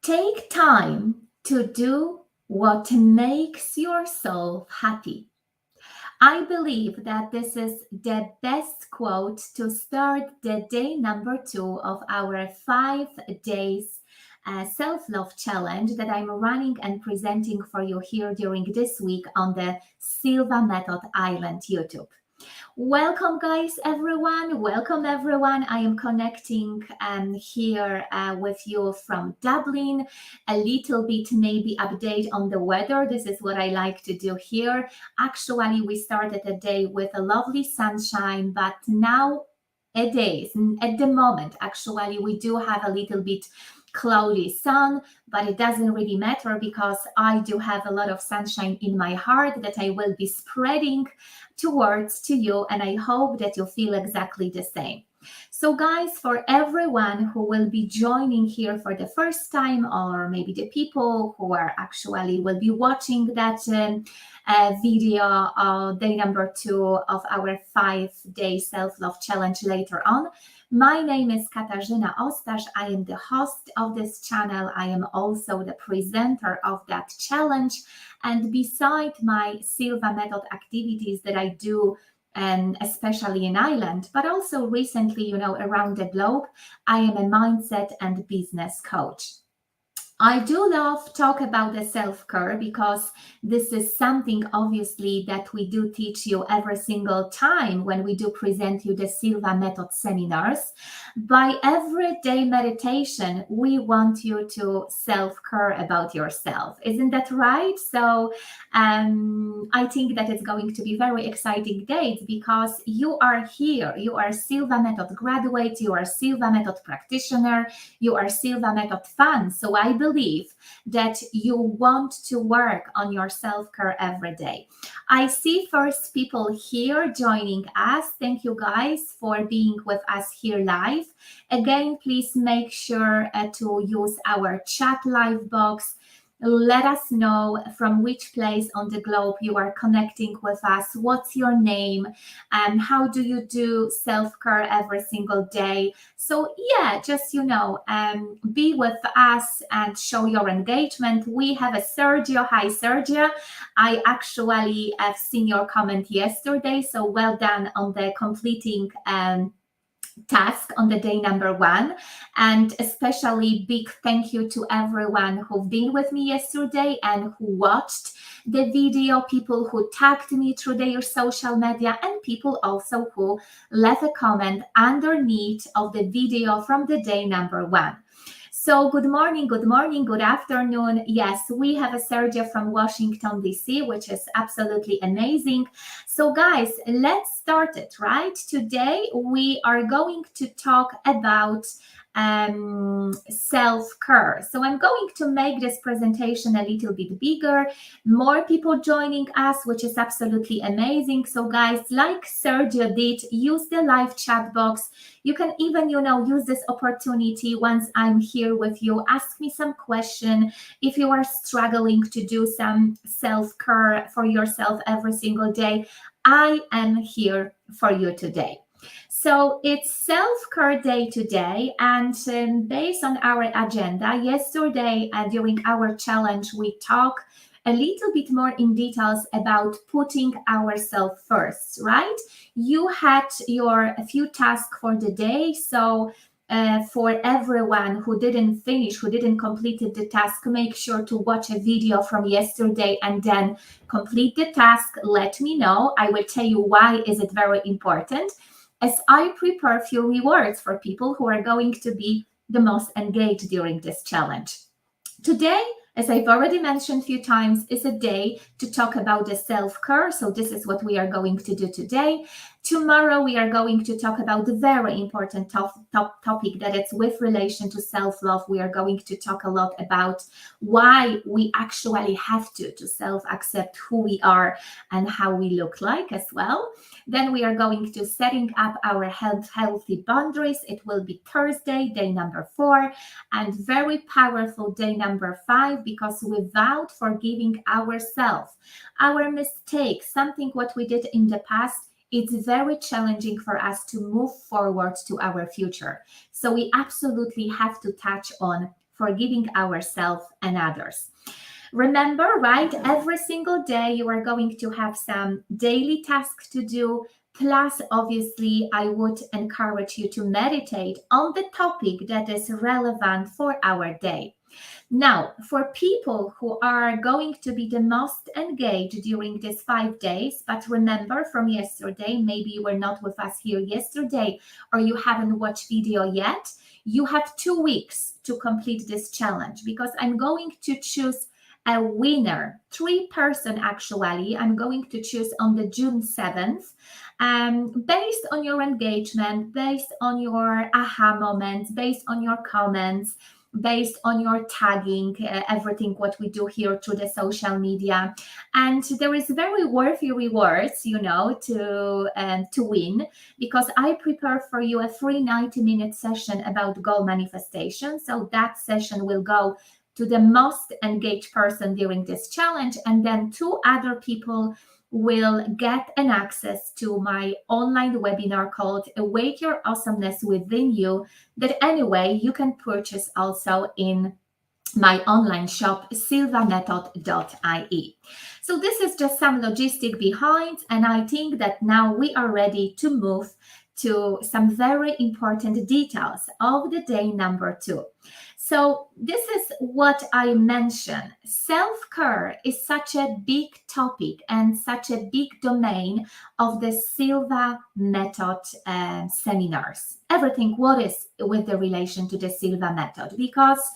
Take time to do what makes your soul happy. I believe that this is the best quote to start the day number 2 of our 5 days self love challenge that I'm running and presenting for you here during this week on the Silva Method Island YouTube. Welcome, guys, everyone. Welcome, everyone. I am connecting here with you from Dublin. A little bit, maybe, update on the weather. This is what I like to do here. Actually, we started the day with a lovely sunshine, but now it is at the moment. Actually, we do have a little bit cloudy sun, but it doesn't really matter because I do have a lot of sunshine in my heart that I will be spreading towards to you, and I hope that you feel exactly the same. So guys, for everyone who will be joining here for the first time, or maybe the people who are actually will be watching that video, day number 2 of our 5-day self-love challenge later on. My name is Katarzyna Ostasz. I am the host of this channel. I am also the presenter of that challenge. And beside my Silva method activities that I do, and especially in Ireland, but also recently, around the globe, I am a mindset and business coach. I do love talk about the self-care because this is something obviously that we do teach you every single time when we do present you the Silva method seminars. By everyday meditation, we want you to self-care about yourself. Isn't that right? So I think that it's going to be very exciting days because you are here. You are Silva method graduate. You are Silva method practitioner. You are Silva method fan. So I believe that you want to work on your self-care every day. I see first people here joining us. Thank you guys for being with us here live. Again, please make sure to use our chat live box. Let us know from which place on the globe you are connecting with us. What's your name? And how do you do self-care every single day? So yeah, just, be with us and show your engagement. We have a Sergio. Hi, Sergio. I actually have seen your comment yesterday. So well done on the completing task on the day number 1, and especially big thank you to everyone who've been with me yesterday and who watched the video, people who tagged me through their social media, and people also who left a comment underneath of the video from the day number 1. So good morning, good afternoon. Yes, we have a Sergio from Washington, D.C., which is absolutely amazing. So guys, let's start it, right? Today, we are going to talk about self-care. So I'm going to make this presentation a little bit bigger, more people joining us, which is absolutely amazing. So guys, like Sergio did, use the live chat box. You can even, use this opportunity once I'm here with you. Ask me some question. If you are struggling to do some self-care for yourself every single day, I am here for you today. So it's self-care day today, and based on our agenda, yesterday during our challenge, we talked a little bit more in details about putting ourselves first, right? You had your few tasks for the day, so for everyone who didn't finish, who didn't complete the task, make sure to watch a video from yesterday and then complete the task. Let me know. I will tell you why is it very important, as I prepare a few rewards for people who are going to be the most engaged during this challenge. Today, as I've already mentioned a few times, is a day to talk about the self-care. So this is what we are going to do today. Tomorrow, we are going to talk about the very important topic that it's with relation to self-love. We are going to talk a lot about why we actually have to self-accept who we are and how we look like as well. Then we are going to setting up our healthy boundaries. It will be Thursday, day number 4, and very powerful day number 5, because without forgiving ourselves, our mistakes, something what we did in the past, it's very challenging for us to move forward to our future. So we absolutely have to touch on forgiving ourselves and others. Remember, right? Every single day you are going to have some daily tasks to do. Plus, obviously, I would encourage you to meditate on the topic that is relevant for our day. Now, for people who are going to be the most engaged during these 5 days, but remember from yesterday, maybe you were not with us here yesterday or you haven't watched video yet, you have 2 weeks to complete this challenge because I'm going to choose a winner, 3 person actually. I'm going to choose on the June 7th, based on your engagement, based on your aha moments, based on your comments, based on your tagging, everything what we do here through the social media. And there is very worthy rewards, to win, because I prepare for you a free 90-minute session about goal manifestation. So that session will go to the most engaged person during this challenge, and then 2 other people will get an access to my online webinar called Awake Your Awesomeness Within You, that anyway you can purchase also in my online shop, silvamethod.ie. So this is just some logistic behind, and I think that now we are ready to move to some very important details of the day number 2. So this is what I mentioned. Self-care is such a big topic and such a big domain of the Silva method seminars. Everything what is with the relation to the Silva method, because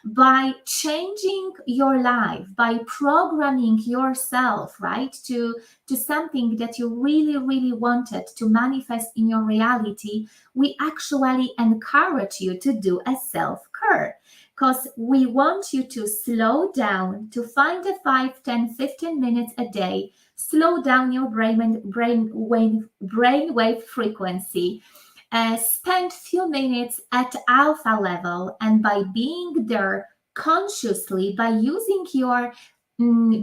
by changing your life, by programming yourself, right, to something that you really, really wanted to manifest in your reality, we actually encourage you to do a self-care, because we want you to slow down, to find a 5, 10, 15 minutes a day, slow down your brainwave frequency, spend few minutes at alpha level, and by being there consciously, by using your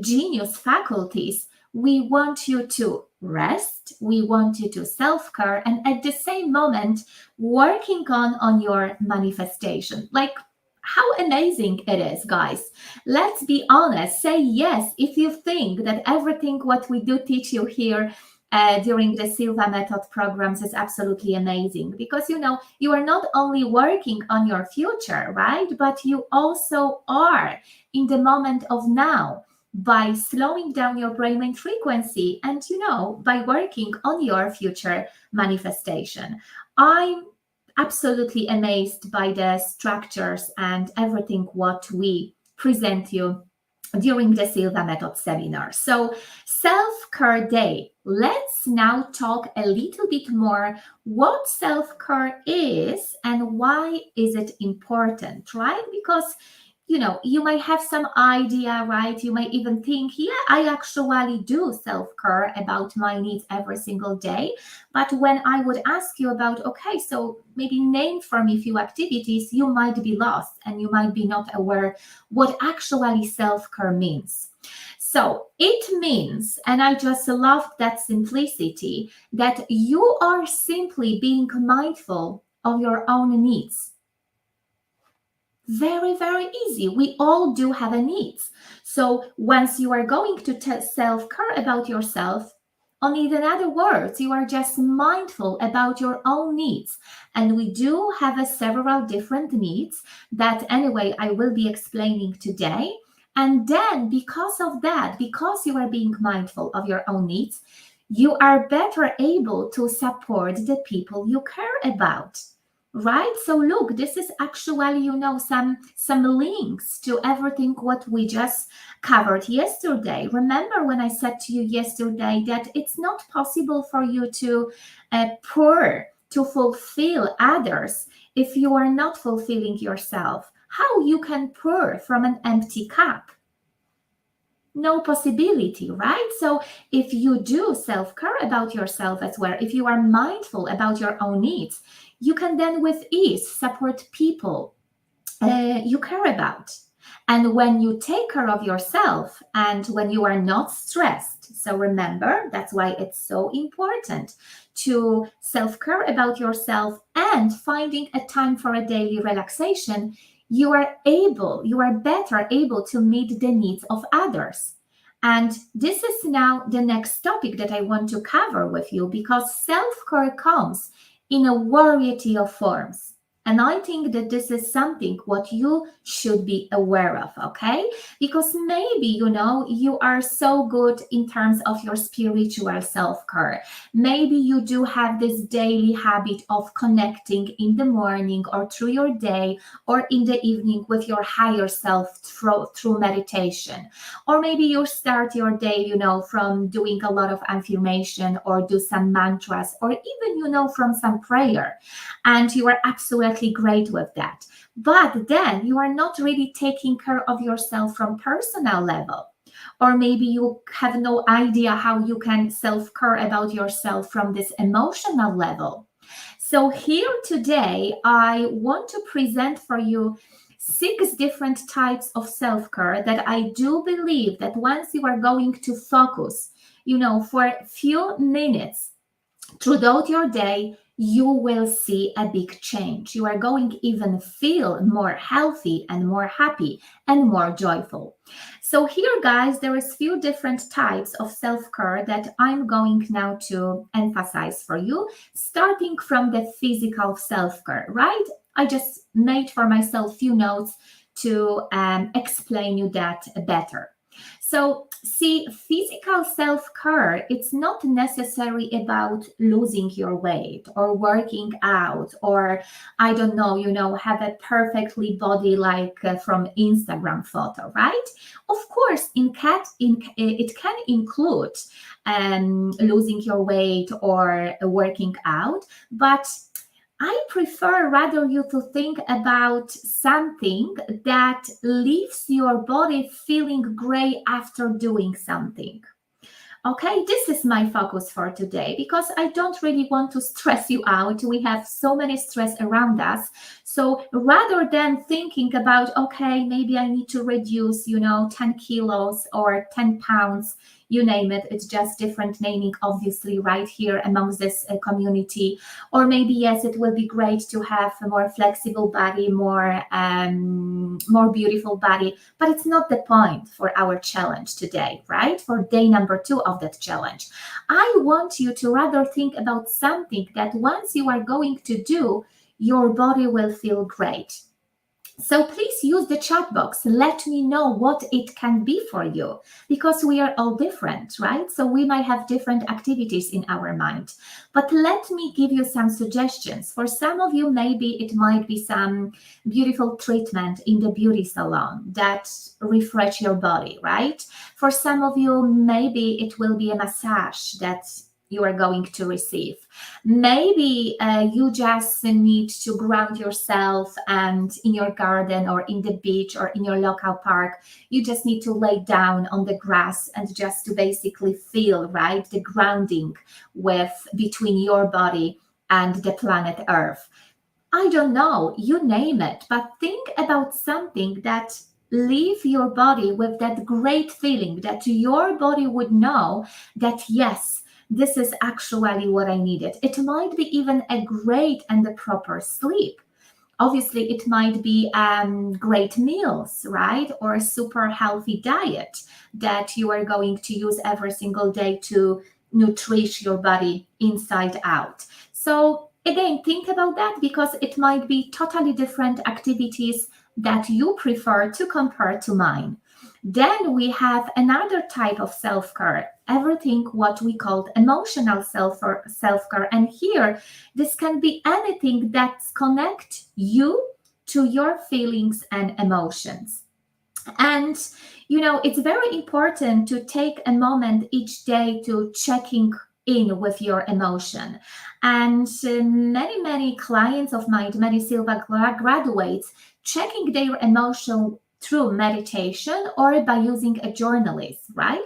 genius faculties, we want you to rest, we want you to self-care, and at the same moment working on your manifestation. Like, how amazing it is, guys. Let's be honest, say yes if you think that everything what we do teach you here during the Silva method programs is absolutely amazing, because you are not only working on your future, right, but you also are in the moment of now by slowing down your brainwave frequency and by working on your future manifestation. I'm absolutely amazed by the structures and everything what we present you during the Silva method seminar. So self-care day. Let's now talk a little bit more what self-care is and why is it important, right? Because you might have some idea, right? You might even think, yeah, I actually do self-care about my needs every single day. But when I would ask you about, okay, so maybe name for me a few activities, you might be lost and you might be not aware what actually self-care means. So it means, and I just love that simplicity, that you are simply being mindful of your own needs. Very, very easy. We all do have a needs. So once you are going to self-care about yourself, in other words, you are just mindful about your own needs. And we do have several different needs that anyway I will be explaining today. And then because of that, because you are being mindful of your own needs, you are better able to support the people you care about. Right? So look, this is actually, some links to everything what we just covered yesterday. Remember when I said to you yesterday that it's not possible for you to pour, to fulfill others if you are not fulfilling yourself. How you can pour from an empty cup? No possibility, right? So if you do self-care about yourself as well, if you are mindful about your own needs, you can then with ease support people you care about. And when you take care of yourself and when you are not stressed, so remember, that's why it's so important to self-care about yourself and finding a time for a daily relaxation, you are better able to meet the needs of others. And this is now the next topic that I want to cover with you, because self-care comes in a variety of forms. And I think that this is something what you should be aware of, okay? Because maybe, you are so good in terms of your spiritual self-care. Maybe you do have this daily habit of connecting in the morning or through your day or in the evening with your higher self through meditation. Or maybe you start your day, from doing a lot of affirmation or do some mantras, or even, from some prayer. And you are absolutely great with that. But then you are not really taking care of yourself from personal level. Or maybe you have no idea how you can self-care about yourself from this emotional level. So here today, I want to present for you 6 different types of self-care that I do believe that once you are going to focus, for a few minutes throughout your day, you will see a big change. You are going to even feel more healthy and more happy and more joyful. So here, guys, there is few different types of self-care that I'm going now to emphasize for you, starting from the physical self-care, right? I just made for myself few notes to explain you that better. So, see, physical self-care, it's not necessarily about losing your weight or working out or, I don't know, have a perfectly body like from Instagram photo, right? Of course, it can include losing your weight or working out, but I prefer rather you to think about something that leaves your body feeling great after doing something. Okay, this is my focus for today because I don't really want to stress you out. We have so many stress around us. So rather than thinking about, okay, maybe I need to reduce, 10 kilos or 10 pounds, you name it, it's just different naming, obviously, right here amongst this community. Or maybe, yes, it will be great to have a more flexible body, more beautiful body, but it's not the point for our challenge today, right? For day number 2 of that challenge. I want you to rather think about something that once you are going to do, your body will feel great. So please use the chat box. Let me know what it can be for you, because we are all different, right? So we might have different activities in our mind. But let me give you some suggestions. For some of you, maybe it might be some beautiful treatment in the beauty salon that refresh your body, right? For some of you, maybe it will be a massage that you are going to receive. Maybe you just need to ground yourself, and in your garden or in the beach or in your local park, you just need to lay down on the grass and just to basically feel, right, the grounding with between your body and the planet Earth. I don't know, you name it, but think about something that leave your body with that great feeling that your body would know that yes, this is actually what I needed. It might be even a great and a proper sleep. Obviously, it might be great meals, right? Or a super healthy diet that you are going to use every single day to nourish your body inside out. So again, think about that because it might be totally different activities that you prefer to compare to mine. Then we have another type of self-care, everything what we call emotional self-care. And here, this can be anything that connects you to your feelings and emotions. And it's very important to take a moment each day to checking in with your emotion. And many clients of mine, many Silva graduates, checking their emotion through meditation or by using a journalist, right?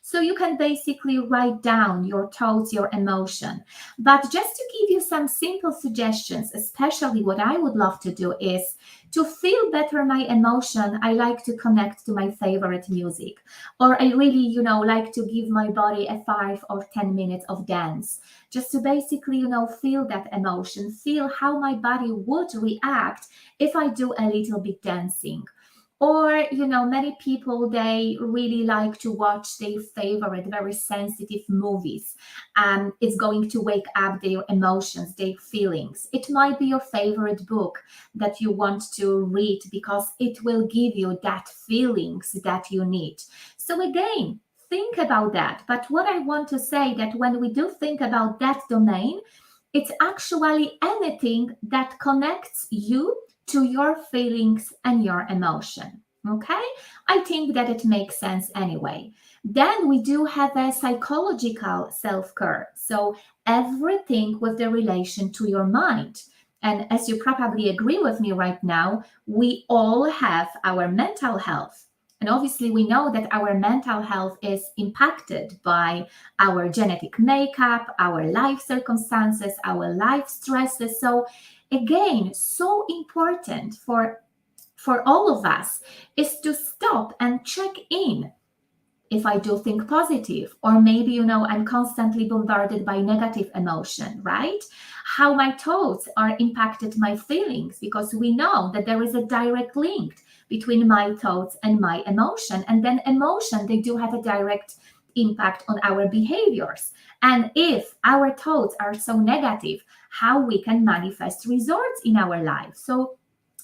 So you can basically write down your thoughts, your emotion. But just to give you some simple suggestions, especially what I would love to do is to feel better my emotion, I like to connect to my favorite music. Or I really, like to give my body a 5 or 10 minutes of dance, just to basically, feel that emotion, feel how my body would react if I do a little bit dancing. Or, many people, they really like to watch their favorite, very sensitive movies. It's going to wake up their emotions, their feelings. It might be your favorite book that you want to read because it will give you that feelings that you need. So again, think about that. But what I want to say that when we do think about that domain, it's actually anything that connects you to your feelings and your emotion. Okay? I think that it makes sense anyway. Then we do have a psychological self care. So, everything with the relation to your mind. And as you probably agree with me right now, we all have our mental health. And obviously, we know that our mental health is impacted by our genetic makeup, our life circumstances, our life stresses. So, again, so important for all of us is to stop and check in if I do think positive, or maybe, I'm constantly bombarded by negative emotion, right? How my thoughts are impacted my feelings, because we know that there is a direct link between my thoughts and my emotion. And then emotion, they do have a direct impact on our behaviors. And if our thoughts are so negative, how we can manifest results in our life. So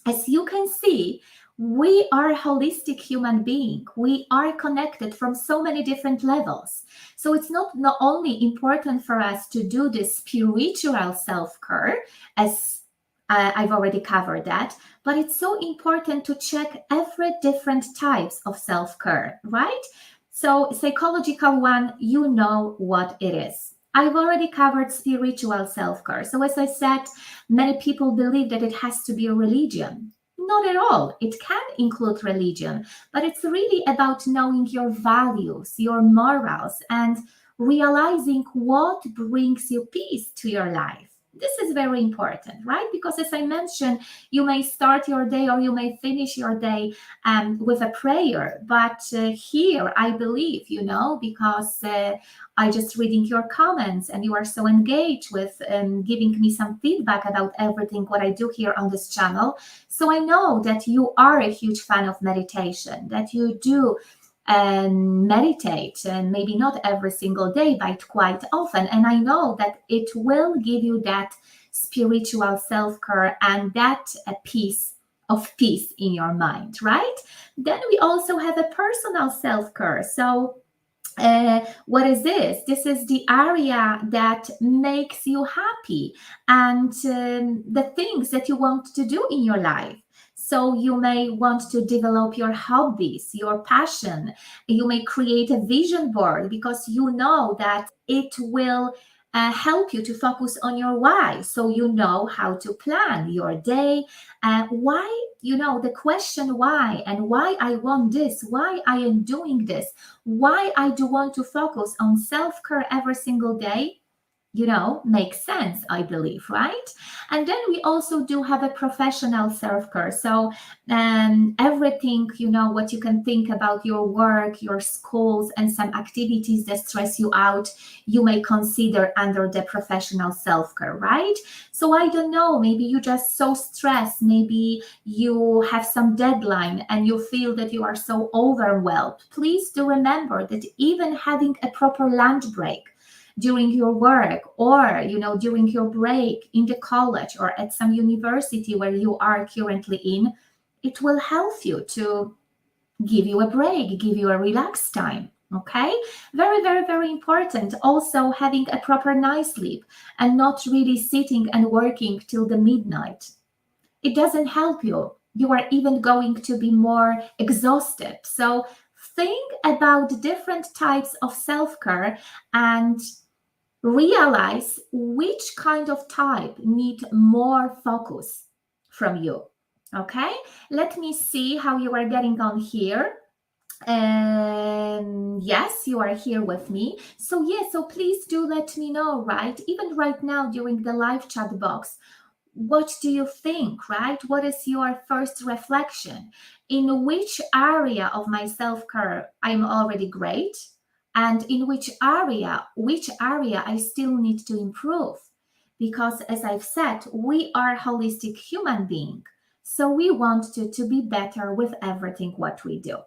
as you can see, we are a holistic human being. We are connected from so many different levels. So it's not only important for us to do this spiritual self-care, as I've already covered that, but it's so important to check every different types of self-care, right? So psychological one, you know what it is. I've already covered spiritual self-care. So as I said, many people believe that it has to be a religion. Not at all. It can include religion, but it's really about knowing your values, your morals, and realizing what brings you peace to your life. This is very important, right? Because as I mentioned, you may start your day or you may finish your day with a prayer. But here, I believe, because I just reading your comments and you are so engaged with giving me some feedback about everything what I do here on this channel. So I know that you are a huge fan of meditation, that you do meditate, and maybe not every single day, but quite often. And I know that it will give you that spiritual self-care and that peace in your mind, right? Then we also have a personal self-care. So what is this? This is the area that makes you happy and the things that you want to do in your life. So you may want to develop your hobbies, your passion. You may create a vision board because you know that it will help you to focus on your why. So you know how to plan your day. Why, the question why and why I want this, why I am doing this, why I do want to focus on self-care every single day, makes sense, I believe, right? And then we also do have a professional self-care. So everything, what you can think about your work, your schools, and some activities that stress you out, you may consider under the professional self-care, right? So I don't know, maybe you just so stressed, maybe you have some deadline and you feel that you are so overwhelmed. Please do remember that even having a proper lunch break during your work, or during your break in the college or at some university where you are currently in, it will help you to give you a break, give you a relaxed time. Okay, very, very, very important. Also, having a proper night's sleep and not really sitting and working till the midnight. It doesn't help you. You are even going to be more exhausted. So think about different types of self-care and realize which kind of type need more focus from you. Okay, let me see how you are getting on here. Yes, you are here with me. So, yes, so please do let me know, right? Even right now during the live chat box, what do you think, right? What is your first reflection? In which area of my self-care I'm already great? And in which area I still need to improve? Because as I've said, we are holistic human being. So we want to be better with everything what we do.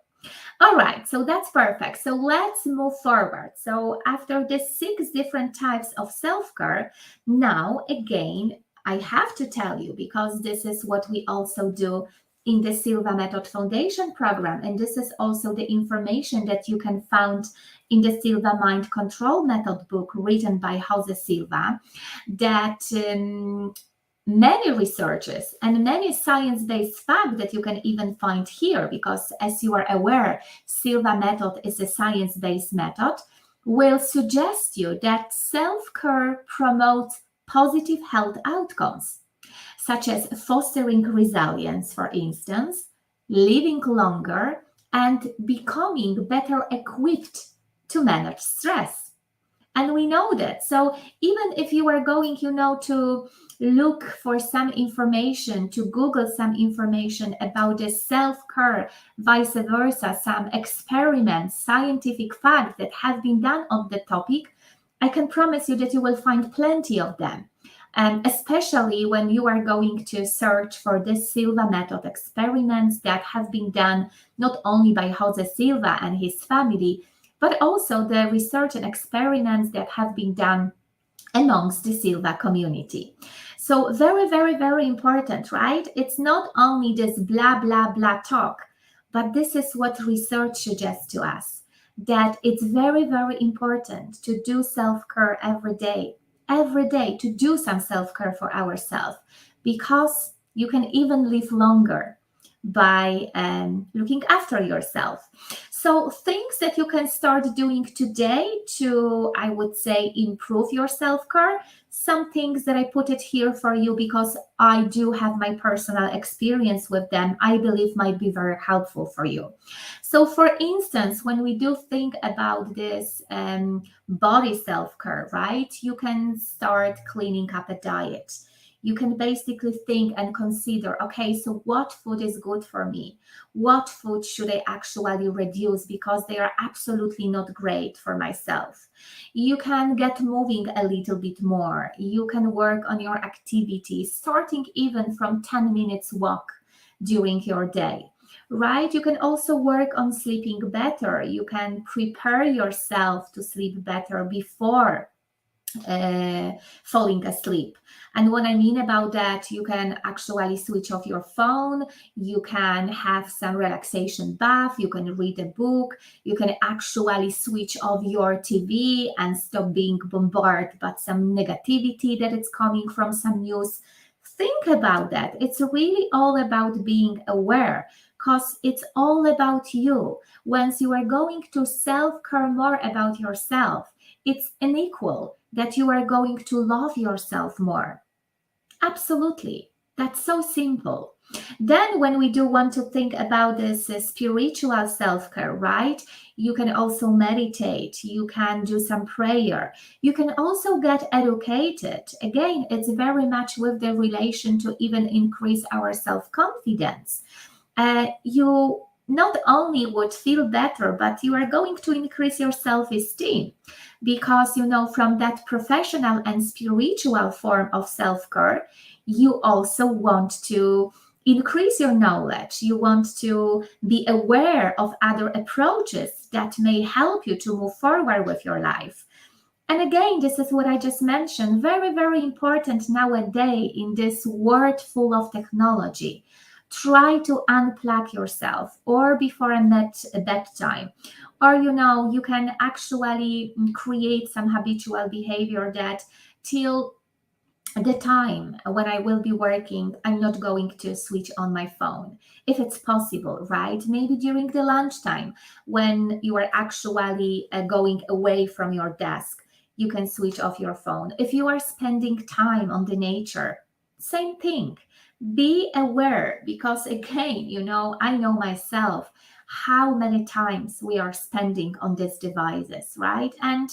All right, so that's perfect. So let's move forward. So after the 6 different types of self-care, now again, I have to tell you because this is what we also do in the Silva Method Foundation program, and this is also the information that you can find in the Silva Mind Control Method book written by Jose Silva, that many researches and many science-based facts that you can even find here, because as you are aware, Silva method is a science-based method, will suggest you that self-care promotes positive health outcomes, such as fostering resilience, for instance, living longer, and becoming better equipped to manage stress. And we know that. So even if you are going, to look for some information, to Google some information about the self-care, vice versa, some experiments, scientific facts that have been done on the topic, I can promise you that you will find plenty of them. And especially when you are going to search for the Silva method experiments that have been done not only by Jose Silva and his family, but also the research and experiments that have been done amongst the Silva community. So very, very, very important, right? It's not only this blah, blah, blah talk, but this is what research suggests to us, that it's very, very important to do self-care every day, to do some self-care for ourselves, because you can even live longer by looking after yourself. So things that you can start doing today to, I would say, improve your self-care. Some things that I put it here for you because I do have my personal experience with them, I believe might be very helpful for you. So for instance, when we do think about this body self-care, right, you can start cleaning up a diet. You can basically think and consider, okay, so what food is good for me? What food should I actually reduce because they are absolutely not great for myself? You can get moving a little bit more. You can work on your activities, starting even from 10 minutes walk during your day. Right? You can also work on sleeping better. You can prepare yourself to sleep better before uh, falling asleep. And what I mean about that, you can actually switch off your phone, you can have some relaxation bath, you can read a book, you can actually switch off your TV and stop being bombarded by some negativity that is coming from some news. Think about that. It's really all about being aware, because it's all about you. Once you are going to self-care more about yourself, it's unequal that you are going to love yourself more. Absolutely. That's so simple. Then, when we do want to think about this spiritual self care, right? You can also meditate, you can do some prayer, you can also get educated. Again, it's very much with the relation to even increase our self confidence. You not only would feel better, but you are going to increase your self esteem, because from that professional and spiritual form of self care, you also want to increase your knowledge. You want to be aware of other approaches that may help you to move forward with your life. And again, this is what I just mentioned, very, very important nowadays in this world full of technology. Try to unplug yourself, or before a bedtime, or you can actually create some habitual behavior that till the time when I will be working, I'm not going to switch on my phone. If it's possible, right? Maybe during the lunchtime when you are actually going away from your desk, you can switch off your phone. If you are spending time on the nature, same thing. Be aware, because again, I know myself. how many times we are spending on these devices, right? And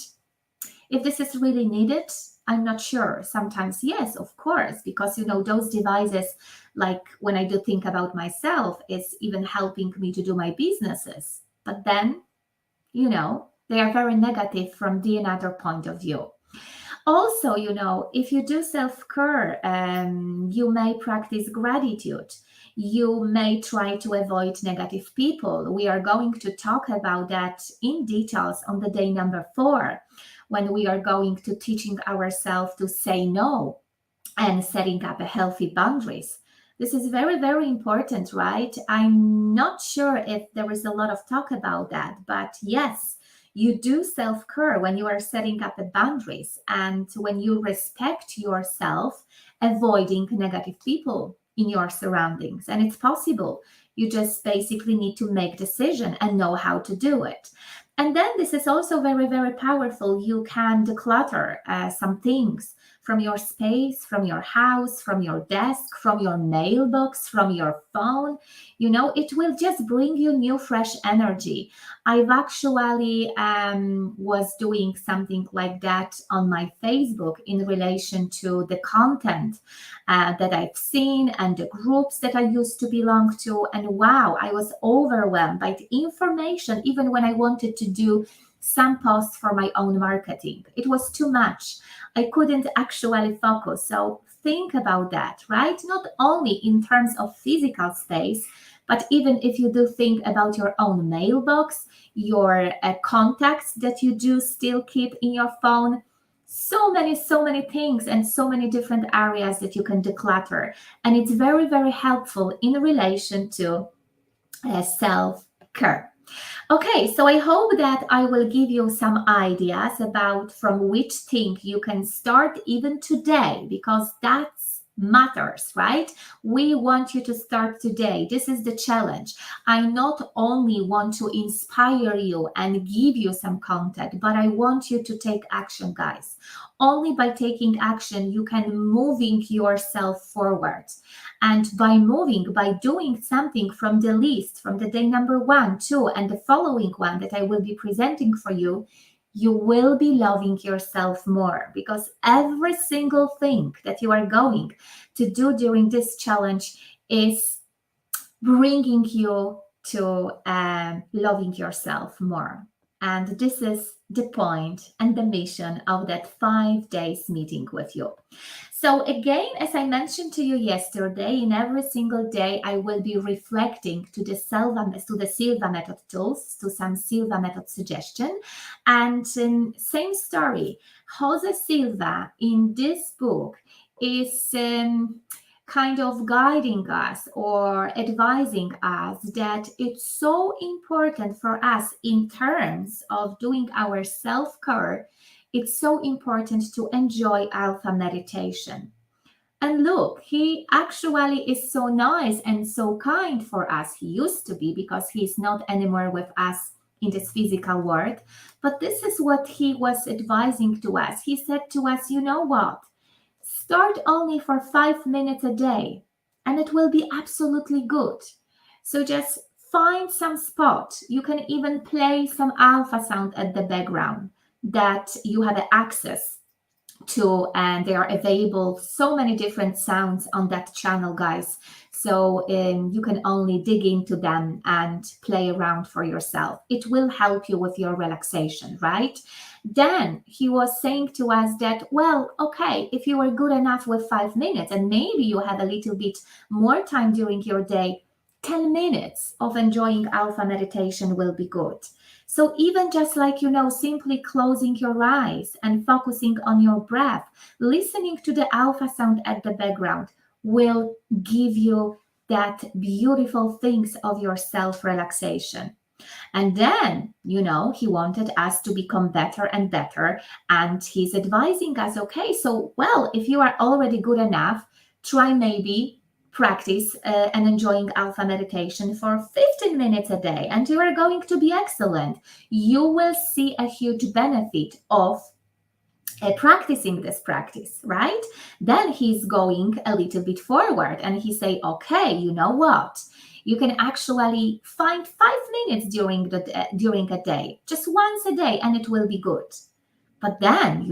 if this is really needed, I'm not sure. Sometimes, yes, of course, because those devices, like when I do think about myself, is even helping me to do my businesses. But then, they are very negative from the another point of view. Also, if you do self-care, you may practice gratitude. You may try to avoid negative people. We are going to talk about that in details on the day number 4, when we are going to teaching ourselves to say no and setting up a healthy boundaries. This is very, very important, right? I'm not sure if there is a lot of talk about that, but yes, you do self-care when you are setting up the boundaries and when you respect yourself, avoiding negative people in your surroundings. And it's possible. You just basically need to make decision and know how to do it. And then this is also very, very powerful. You can declutter some things from your space, from your house, from your desk, from your mailbox, from your phone. It will just bring you new, fresh energy. I've actually was doing something like that on my Facebook in relation to the content that I've seen and the groups that I used to belong to. And wow, I was overwhelmed by the information, even when I wanted to do some posts for my own marketing. It was too much. I couldn't actually focus. So think about that, right? Not only in terms of physical space, but even if you do think about your own mailbox, your contacts that you do still keep in your phone, so many things and so many different areas that you can declutter. And it's very, very helpful in relation to self-care. Okay, so I hope that I will give you some ideas about from which thing you can start even today, because that matters, right? We want you to start today. This is the challenge. I not only want to inspire you and give you some content, but I want you to take action, guys. Only by taking action, you can moving yourself forward. And by doing something from the list, from the day number 1, 2, and the following one that I will be presenting for you, you will be loving yourself more, because every single thing that you are going to do during this challenge is bringing you to loving yourself more. And this is the point and the mission of that 5 days meeting with you. So again, as I mentioned to you yesterday, in every single day, I will be reflecting to the Silva method tools, to some Silva method suggestion. And same story, Jose Silva in this book is kind of guiding us or advising us that it's so important for us in terms of doing our self-care. It's so important to enjoy alpha meditation. And look, he actually is so nice and so kind for us. He used to be, because he's not anymore with us in this physical world. But this is what he was advising to us. He said to us, you know what? Start only for 5 minutes a day, and it will be absolutely good. So just find some spot. You can even play some alpha sound at the background that you have access to, and they are available so many different sounds on that channel, guys. So you can only dig into them and play around for yourself. It will help you with your relaxation, right? Then he was saying to us that, well, okay, if you are good enough with 5 minutes and maybe you have a little bit more time during your day, 10 minutes of enjoying alpha meditation will be good. So even just like, simply closing your eyes and focusing on your breath, listening to the alpha sound at the background will give you that beautiful things of your self-relaxation. And then, he wanted us to become better and better. And he's advising us, okay, so, well, if you are already good enough, try maybe practice and enjoying alpha meditation for 15 minutes a day, and you are going to be excellent. You will see a huge benefit of practicing this practice, right? Then he's going a little bit forward and he say, okay, you know what? You can actually find 5 minutes during a day, just once a day, and it will be good. But then,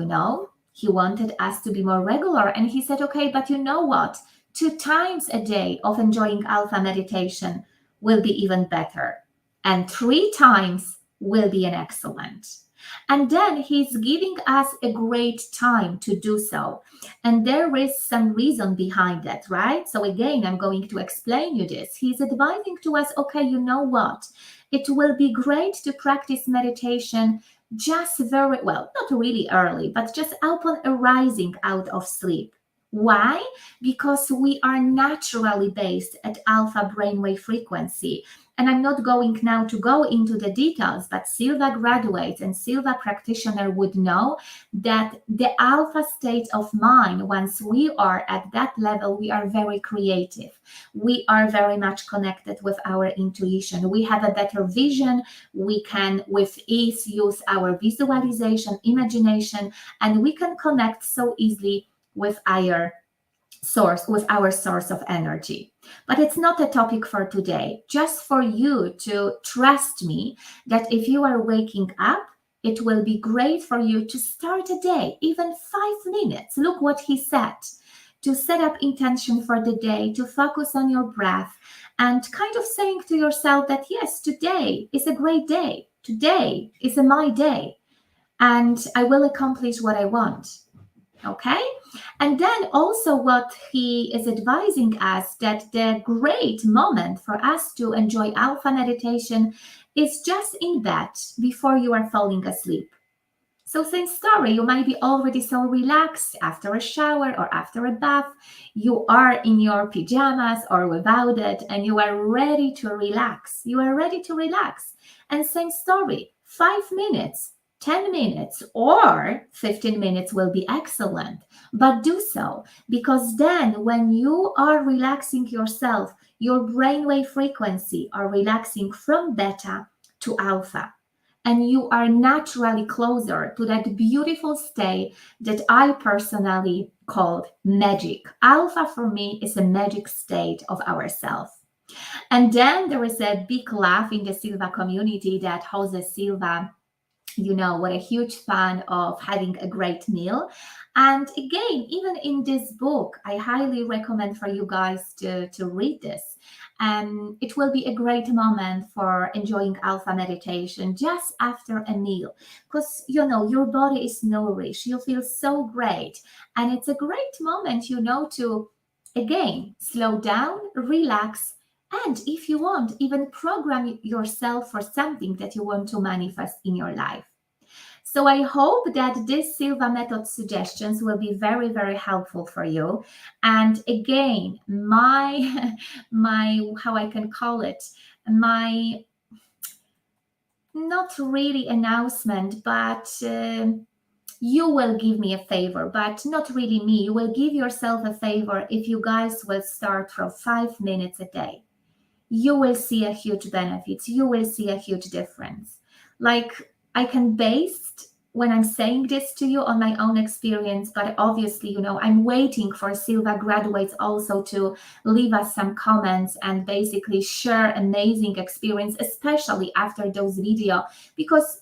he wanted us to be more regular. And he said, okay, but you know what? 2 times a day of enjoying alpha meditation will be even better. And 3 times will be an excellent. And then he's giving us a great time to do so. And there is some reason behind that, right? So again, I'm going to explain you this. He's advising to us, okay, you know what? It will be great to practice meditation just very well, not really early, but just upon arising out of sleep. Why? Because we are naturally based at alpha brainwave frequency. And I'm not going now to go into the details, but Silva graduates and Silva practitioner would know that the alpha state of mind, once we are at that level, we are very creative. We are very much connected with our intuition. We have a better vision. We can with ease use our visualization, imagination, and we can connect so easily with our source of energy. But it's not a topic for today. Just for you to trust me that if you are waking up, it will be great for you to start a day, even 5 minutes. Look what he said. To set up intention for the day, to focus on your breath, and kind of saying to yourself that, yes, today is a great day. Today is my day, and I will accomplish what I want. Okay? And then also what he is advising us that the great moment for us to enjoy alpha meditation is just in bed before you are falling asleep. So same story, you might be already so relaxed after a shower or after a bath. You are in your pajamas or without it and you are ready to relax. You are ready to relax. And same story, 5 minutes, 10 minutes or 15 minutes will be excellent. But do so, because then when you are relaxing yourself, your brainwave frequency are relaxing from beta to alpha. And you are naturally closer to that beautiful state that I personally called magic. Alpha for me is a magic state of ourself. And then there is a big laugh in the Silva community that Jose Silva, what a huge fan of having a great meal. And again, even in this book, I highly recommend for you guys to read this. And it will be a great moment for enjoying alpha meditation just after a meal, because your body is nourished, you feel so great, and it's a great moment to again slow down, relax, and if you want, even program yourself for something that you want to manifest in your life. So I hope that this Silva method suggestions will be very, very helpful for you. And again, my how I can call it, my not really announcement, but you will give me a favor, but not really me. You will give yourself a favor if you guys will start from 5 minutes a day. You will see a huge benefit. You will see a huge difference. Like I can base when I'm saying this to you on my own experience, but obviously, I'm waiting for Silva graduates also to leave us some comments and basically share amazing experience, especially after those videos, because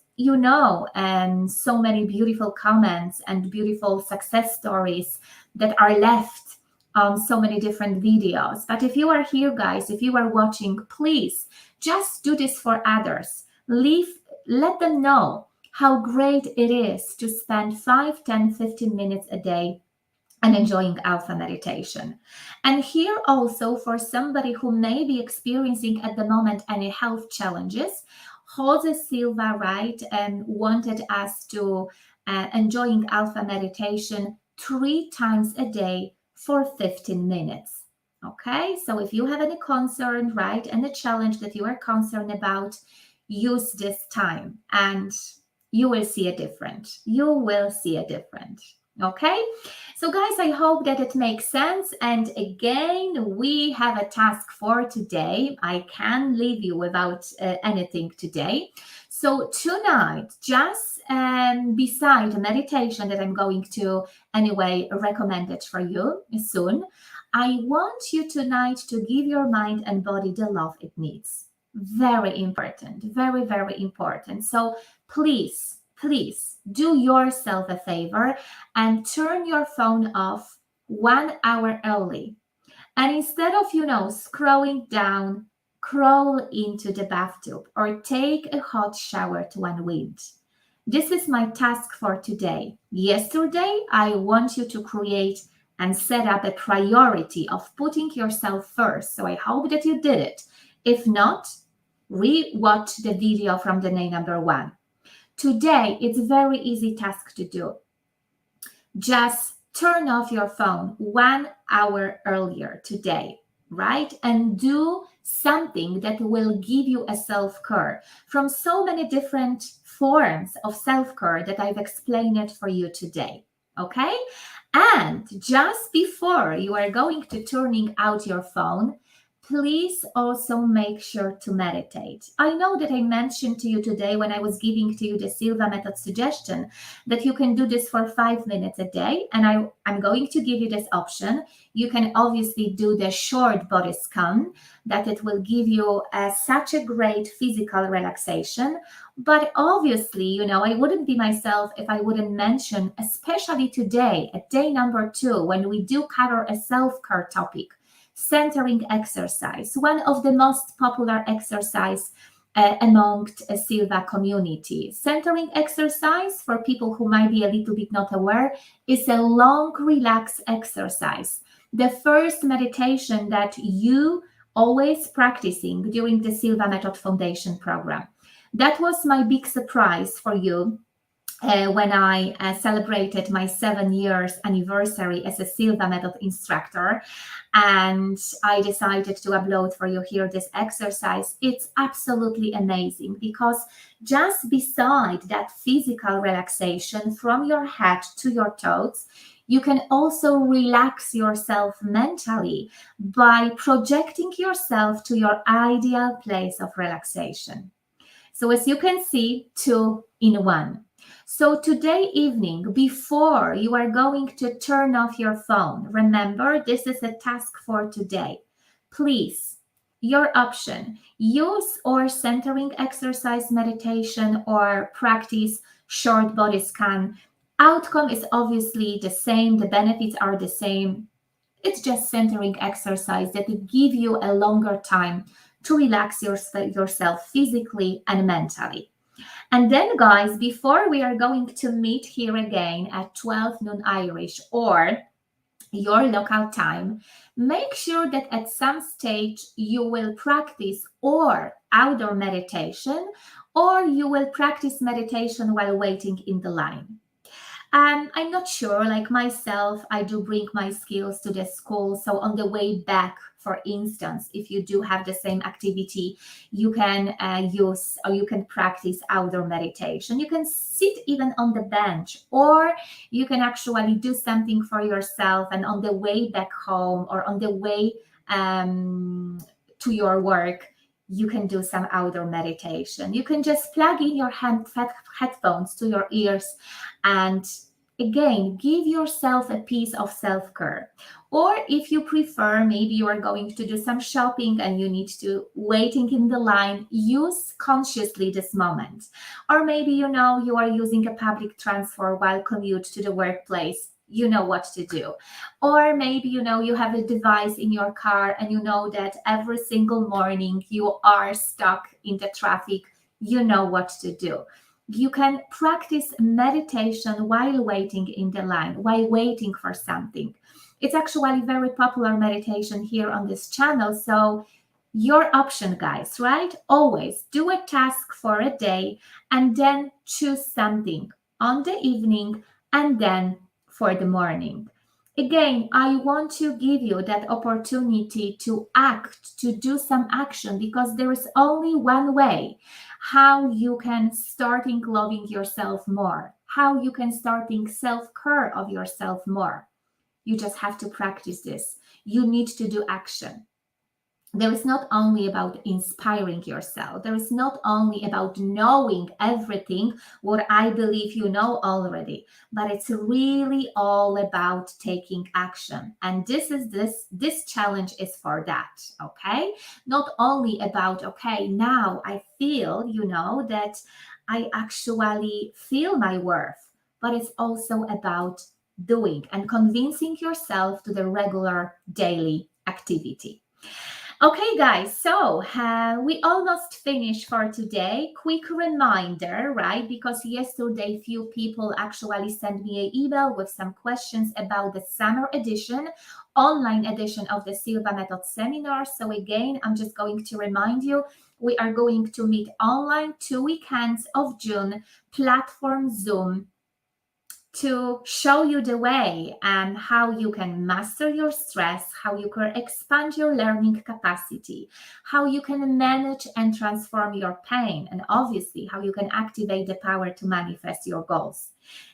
and so many beautiful comments and beautiful success stories that are left on so many different videos. But if you are here, guys, if you are watching, please just do this for others. Let them know how great it is to spend 5, 10, 15 minutes a day and enjoying alpha meditation. And here also for somebody who may be experiencing at the moment any health challenges, Jose Silva, right, and wanted us to enjoying alpha meditation 3 times a day for 15 minutes. Okay, so if you have any concern, right, and a challenge that you are concerned about, use this time and you will see a difference. You will see a difference. Okay, so guys, I hope that it makes sense. And again, we have a task for today. I can't leave you without anything today. So tonight, just beside the meditation that I'm going to anyway recommend it for you soon, I want you tonight to give your mind and body the love it needs. Very important, very, very important. So please, please do yourself a favor and turn your phone off 1 hour early. And instead of, scrolling down, crawl into the bathtub or take a hot shower to unwind. This is my task for today. Yesterday, I want you to create and set up a priority of putting yourself first. So I hope that you did it. If not, re-watch the video from the day number 1. Today, it's a very easy task to do. Just turn off your phone 1 hour earlier today, right? And do something that will give you a self-care from so many different forms of self-care that I've explained it for you today, okay? And just before you are going to turning out your phone, please also make sure to meditate. I know that I mentioned to you today when I was giving to you the Silva method suggestion that you can do this for 5 minutes a day, and I'm going to give you this option. You can obviously do the short body scan, that it will give you such a great physical relaxation. But obviously, I wouldn't be myself if I wouldn't mention, especially today, at day number 2, when we do cover a self-care topic, centering exercise, one of the most popular exercise amongst a Silva community. Centering exercise, for people who might be a little bit not aware, is a long, relaxed exercise. The first meditation that you always practicing during the Silva Method Foundation program. That was my big surprise for you when I celebrated my 7 years anniversary as a Silva method instructor, and I decided to upload for you here this exercise. It's absolutely amazing because just beside that physical relaxation from your head to your toes, you can also relax yourself mentally by projecting yourself to your ideal place of relaxation. So as you can see, 2 in 1. So today evening, before you are going to turn off your phone, remember, this is a task for today. Please, your option, use or centering exercise, meditation, or practice short body scan. Outcome is obviously the same. The benefits are the same. It's just centering exercise that will give you a longer time to relax yourself physically and mentally. And then, guys, before we are going to meet here again at 12 noon Irish or your local time, make sure that at some stage you will practice or outdoor meditation, or you will practice meditation while waiting in the line. I'm not sure, like myself, I do bring my skills to the school. So on the way back, for instance, if you do have the same activity, you can use or you can practice outdoor meditation. You can sit even on the bench, or you can actually do something for yourself. And on the way back home or on the way to your work, you can do some outdoor meditation. You can just plug in your headphones to your ears and again, give yourself a piece of self-care. Or if you prefer, maybe you are going to do some shopping and you need to waiting in the line, use consciously this moment. Or maybe you are using a public transport while commute to the workplace. You know what to do. Or maybe you have a device in your car and you know that every single morning you are stuck in the traffic. You know what to do. You can practice meditation while waiting in the line, while waiting for something. It's actually very popular meditation here on this channel. So your option, guys, right? Always do a task for a day and then choose something on the evening and then for the morning. Again, I want to give you that opportunity to act, to do some action, because there is only one way how you can starting loving yourself more, how you can starting self-care of yourself more. You just have to practice this. You need to do action. there is not only about inspiring yourself, there is not only about knowing everything what I believe you know already, but it's really all about taking action. And this challenge is for that. Okay, not only about, okay, now I feel, that I actually feel my worth, but it's also about doing and convincing yourself to the regular daily activity. Okay, guys, so we almost finished for today. Quick reminder, right? Because yesterday, few people actually sent me an email with some questions about the summer edition, online edition of the Silva Method seminar. So, again, I'm just going to remind you we are going to meet online 2 weekends of June, platform Zoom, to show you the way and how you can master your stress, how you can expand your learning capacity, how you can manage and transform your pain, and obviously how you can activate the power to manifest your goals.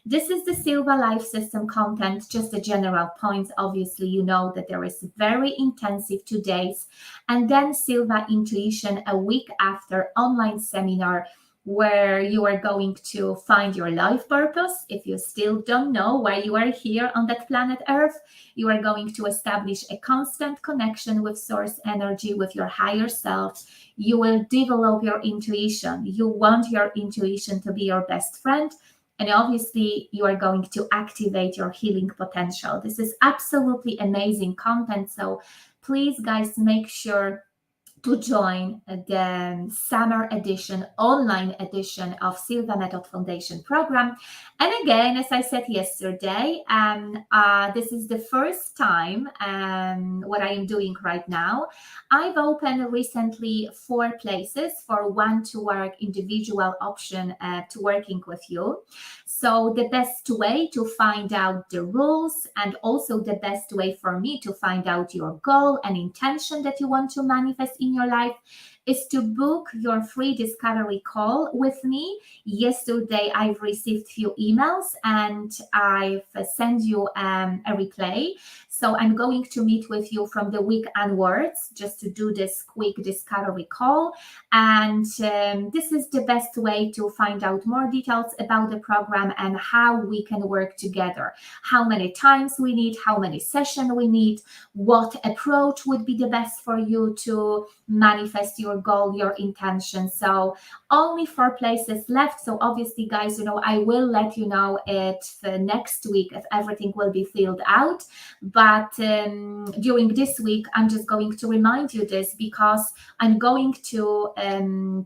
This is the Silva Life System content, just the general points. Obviously, you know that there is very intensive 2 days, and then Silva Intuition a week after online seminar where you are going to find your life purpose. If you still don't know why you are here on that planet Earth, you are going to establish a constant connection with source energy, with your higher self. You will develop your intuition. You want your intuition to be your best friend. And obviously, you are going to activate your healing potential. This is absolutely amazing content. So please, guys, make sure to join the summer edition, online edition of Silva Method Foundation program. And again, as I said yesterday, this is the first time what I am doing right now. I've opened recently 4 places for one-to-work individual option to working with you. So the best way to find out the rules, and also the best way for me to find out your goal and intention that you want to manifest in your life, is to book your free discovery call with me. Yesterday, I've received few emails and I've sent you a replay. So I'm going to meet with you from the week onwards just to do this quick discovery call. And this is the best way to find out more details about the program and how we can work together. How many times we need, how many sessions we need, what approach would be the best for you to manifest your goal, your intention. So only 4 places left. So obviously, guys, I will let you know if next week if everything will be filled out. But during this week, I'm just going to remind you this because I'm going to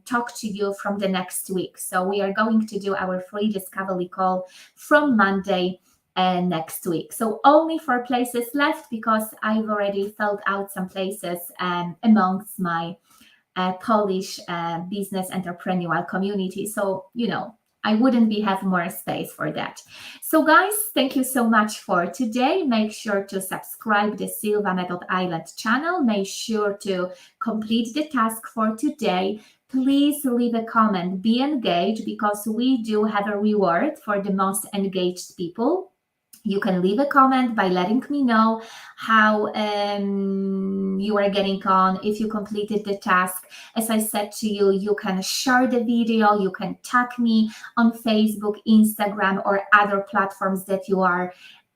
talk to you from the next week. So we are going to do our free discovery call from Monday next week. So only 4 places left because I've already filled out some places amongst my Polish business entrepreneurial community. So, I wouldn't have more space for that. So guys, thank you so much for today. Make sure to subscribe the Silva Method Island channel. Make sure to complete the task for today. Please leave a comment, be engaged, because we do have a reward for the most engaged people. You can leave a comment by letting me know how you are getting on, if you completed the task. As I said to you, you can share the video, you can tag me on Facebook, Instagram, or other platforms that you are.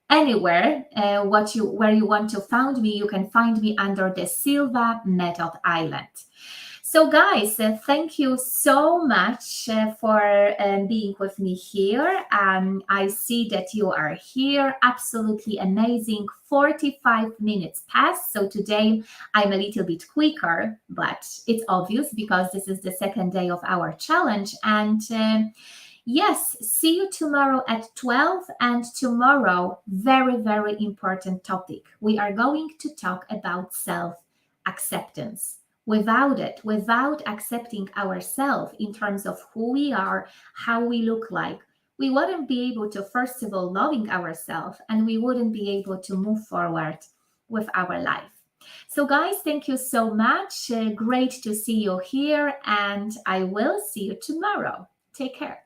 Anywhere where you want to find me, you can find me under the Silva Method Island. So guys, thank you so much for being with me here. I see that you are here. Absolutely amazing. 45 minutes passed. So today I'm a little bit quicker, but it's obvious because this is the second day of our challenge. And yes, see you tomorrow at 12. And tomorrow, very, very important topic. We are going to talk about self-acceptance. Without accepting ourselves in terms of who we are, how we look like, we wouldn't be able to, first of all, loving ourselves, and we wouldn't be able to move forward with our life. So guys, thank you so much. Great to see you here, and I will see you tomorrow. Take care.